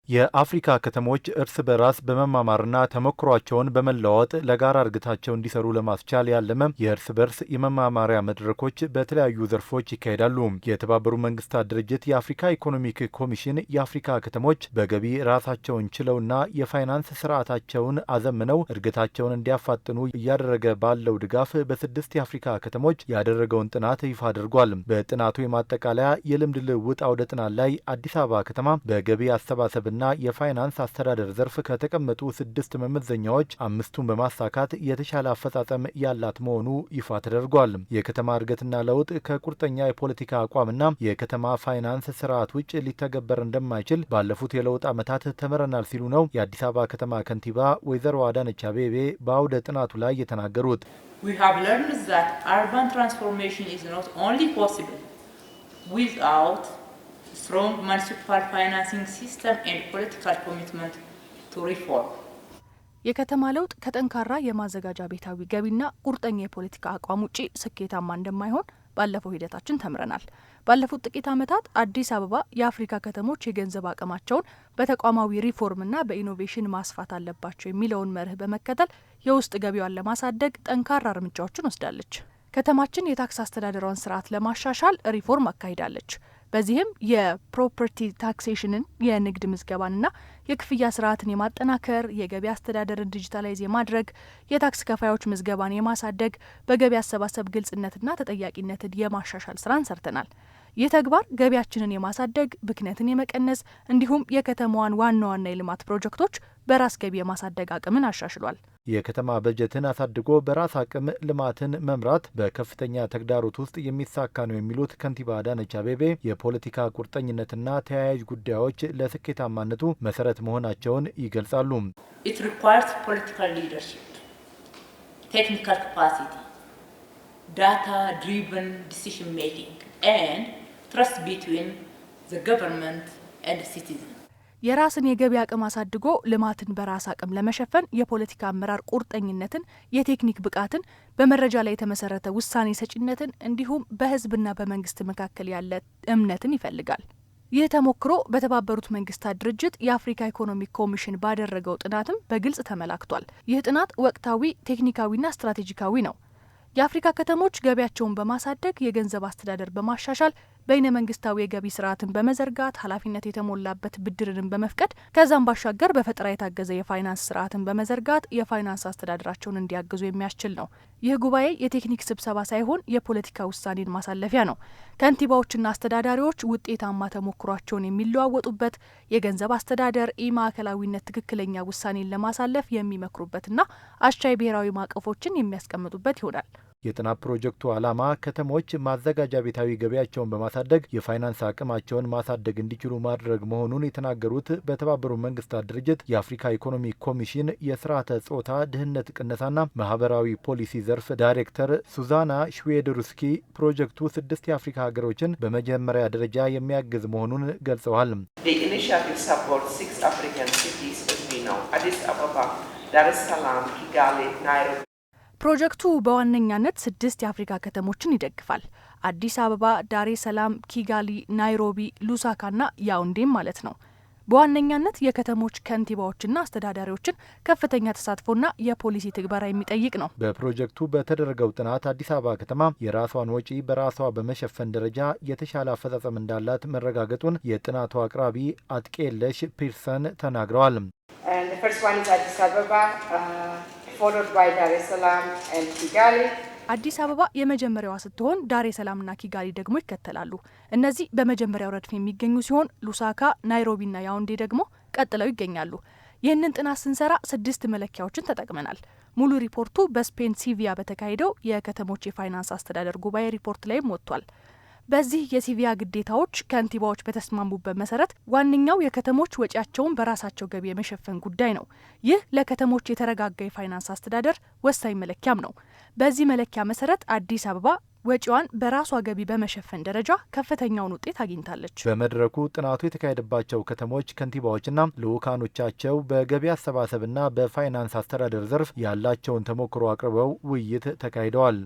የአፍሪካ ከተሞች እርስ በራስ በመማማርና ተሞክሯቸውን በመለዋወጥ ለጋራ እድገታቸው እንዲሰሩ ለማስቻል ያለመ የእርስ በርስ የመማማሪያ መድረኮች በተለያዩ ዘርፎች ይካሄዳሉ። የተባበሩት መንግስታት ድርጅት የአፍሪካ ኢኮኖሚክ ኮሚሽን የአፍሪካ ከተሞች በገቢ ራሳቸውን ችለውና የፋይናንስ ስርዓታቸውን አዘምነው እድገታቸውን እንዲያፋጥኑ እያደረገ ባለው ድጋፍ በ6 የአፍሪካ ከተሞች ያደረገውን ጥናት ይፋ አድርጓል። በጥናቱ የማጠቃለያ የልምድ ልውውጥ አውደ ጥናት ላይ አዲስ አበባ ከተማ በገቢ አሰባሰብ እና የፋይናንስ አስተዳደር ዘርፍ ከተቀመጡ 6 መመዘኛዎች 5ቱን በማሳካት የተሻለ አፈጻጸም ያላት መሆኑ ይፋ ተደርጓል። የከተማ እድገትና ለውጥ ከቁርጠኛ የፖለቲካ አቋምና የከተማ ፋይናንስ ስርዓት ውጭ ሊተገበር እንደማይችል ባለፉት የለውጥ ዓመታት ተመረናል ሲሉ ነው የአዲስ አበባ ከተማ ከንቲባ ወይዘሮ አዳነች አቤቤ በአውደ ጥናቱ ላይ የተናገሩት። We have learned that urban transformation is not only possible without strong municipal financing system and political commitment to reform. የከተማ ለውጥ ከጠንካራ የማዘጋጃ ቤታዊ ገቢና ቁርጠኛ የፖለቲካ አቋም ውጪ ስኬታማ እንደማይሆን ባለፈው ሂደታችን ተምረናል። ባለፉት ጥቂት ዓመታት አዲስ አበባ የአፍሪካ ከተሞች የገንዘብ አቅማቸውን በተቋማዊ ሪፎርምና በኢኖቬሽን ማስፋት አለባቸው የሚለውን መርህ በመከተል የውስጥ ገቢዋን ለማሳደግ ጠንካራ እርምጃዎችን ወስዳለች። ከተማችን የታክስ አስተዳደሯን ስርዓት ለማሻሻል ሪፎርም አካሂዳለች። በዚህም የፕሮፐርቲ ታክሴሽንን፣ የንግድ ምዝገባንና የክፍያ ስርዓትን የማጠናከር፣ የገቢ አስተዳደርን ዲጂታላይዝ የማድረግ፣ የታክስ ከፋዮች ምዝገባን የማሳደግ፣ በገቢ አሰባሰብ ግልጽነትና ተጠያቂነትን የማሻሻል ስራን ሰርተናል። ይህ ተግባር ገቢያችንን የማሳደግ፣ ብክነትን የመቀነስ እንዲሁም የከተማዋን ዋና ዋና የልማት ፕሮጀክቶች በራስ ገቢ የማሳደግ አቅምን አሻሽሏል። የከተማ በጀትን አሳድጎ በራስ አቅም ልማትን መምራት በከፍተኛ ተግዳሮት ውስጥ የሚሳካ ነው የሚሉት ከንቲባ አዳነች አቤቤ የፖለቲካ ቁርጠኝነትና ተያያዥ ጉዳዮች ለስኬታማነቱ መሰረት መሆናቸውን ይገልጻሉ። It requires political leadership, technical capacity, data-driven decision making, and trust between the government and the citizen. የራስን የገቢ አቅም አሳድጎ ልማትን በራስ አቅም ለመሸፈን የፖለቲካ አመራር ቁርጠኝነትን፣ የቴክኒክ ብቃትን፣ በመረጃ ላይ የተመሰረተ ውሳኔ ሰጪነትን እንዲሁም በሕዝብና በመንግስት መካከል ያለ እምነትን ይፈልጋል። ይህ ተሞክሮ በተባበሩት መንግስታት ድርጅት የአፍሪካ ኢኮኖሚክ ኮሚሽን ባደረገው ጥናትም በግልጽ ተመላክቷል። ይህ ጥናት ወቅታዊ፣ ቴክኒካዊና ስትራቴጂካዊ ነው። የአፍሪካ ከተሞች ገቢያቸውን በማሳደግ የገንዘብ አስተዳደር በማሻሻል በይነ መንግስታዊ የገቢ ስርዓትን በመዘርጋት ኃላፊነት የተሞላበት ብድርንን በመፍቀድ ከዛም ባሻገር በፈጠራ የታገዘ የፋይናንስ ስርዓትን በመዘርጋት የፋይናንስ አስተዳደራቸውን እንዲያግዙ የሚያስችል ነው። ይህ ጉባኤ የቴክኒክ ስብሰባ ሳይሆን የፖለቲካ ውሳኔን ማሳለፊያ ነው። ከንቲባዎችና አስተዳዳሪዎች ውጤታማ ተሞክሯቸውን የሚለዋወጡበት፣ የገንዘብ አስተዳደር ኢማዕከላዊነት ትክክለኛ ውሳኔን ለማሳለፍ የሚመክሩበትና አስቻይ ብሔራዊ ማዕቀፎችን የሚያስቀምጡበት ይሆናል። የጥናት ፕሮጀክቱ ዓላማ ከተሞች ማዘጋጃ ቤታዊ ገቢያቸውን በማሳደግ የፋይናንስ አቅማቸውን ማሳደግ እንዲችሉ ማድረግ መሆኑን የተናገሩት በተባበሩት መንግስታት ድርጅት የአፍሪካ ኢኮኖሚ ኮሚሽን የስርዓተ ጾታ ድህነት ቅነሳና ማህበራዊ ፖሊሲ ዘርፍ ዳይሬክተር ሱዛና ሽዌድሩስኪ ፕሮጀክቱ 6 የአፍሪካ ሀገሮችን በመጀመሪያ ደረጃ የሚያግዝ መሆኑን ገልጸዋል። አዲስ አበባ፣ ዳር es salaam፣ ኪጋሊ፣ ናይሮቢ። ፕሮጀክቱ በዋነኛነት 6 የአፍሪካ ከተሞችን ይደግፋል። አዲስ አበባ፣ ዳሬ ሰላም፣ ኪጋሊ፣ ናይሮቢ፣ ሉሳካና ያውንዴም ማለት ነው። በዋነኛነት የከተሞች ከንቲባዎችና አስተዳዳሪዎችን ከፍተኛ ተሳትፎና የፖሊሲ ትግበራ የሚጠይቅ ነው። በፕሮጀክቱ በተደረገው ጥናት አዲስ አበባ ከተማ የራሷን ወጪ በራሷ በመሸፈን ደረጃ የተሻለ አፈጻጸም እንዳላት መረጋገጡን የጥናቱ አቅራቢ አጥቄለሽ ፒርሰን ተናግረዋል። አዲስ አበባ የመጀመሪያዋ ስትሆን ዳሬ ሰላምና ኪጋሊ ደግሞ ይከተላሉ። እነዚህ በመጀመሪያው ረድፍ የሚገኙ ሲሆን ሉሳካ፣ ናይሮቢና ያውንዴ ደግሞ ቀጥለው ይገኛሉ። ይህንን ጥናት ስንሰራ 6 መለኪያዎችን ተጠቅመናል። ሙሉ ሪፖርቱ በስፔን ሲቪያ በተካሄደው የከተሞች የፋይናንስ አስተዳደር ጉባኤ ሪፖርት ላይም ወጥቷል። በዚህ የሲቪያ ግዴታዎች ከንቲባዎች በተስማሙበት መሰረት ዋነኛው የከተሞች ወጪያቸውን በራሳቸው ገቢ የመሸፈን ጉዳይ ነው። ይህ ለከተሞች የተረጋጋ የፋይናንስ አስተዳደር ወሳኝ መለኪያም ነው። በዚህ መለኪያ መሰረት አዲስ አበባ ወጪዋን በራሷ ገቢ በመሸፈን ደረጃ ከፍተኛውን ውጤት አግኝታለች። በመድረኩ ጥናቱ የተካሄደባቸው ከተሞች ከንቲባዎችና ልኡካኖቻቸው በገቢ አሰባሰብና በፋይናንስ አስተዳደር ዘርፍ ያላቸውን ተሞክሮ አቅርበው ውይይት ተካሂደዋል።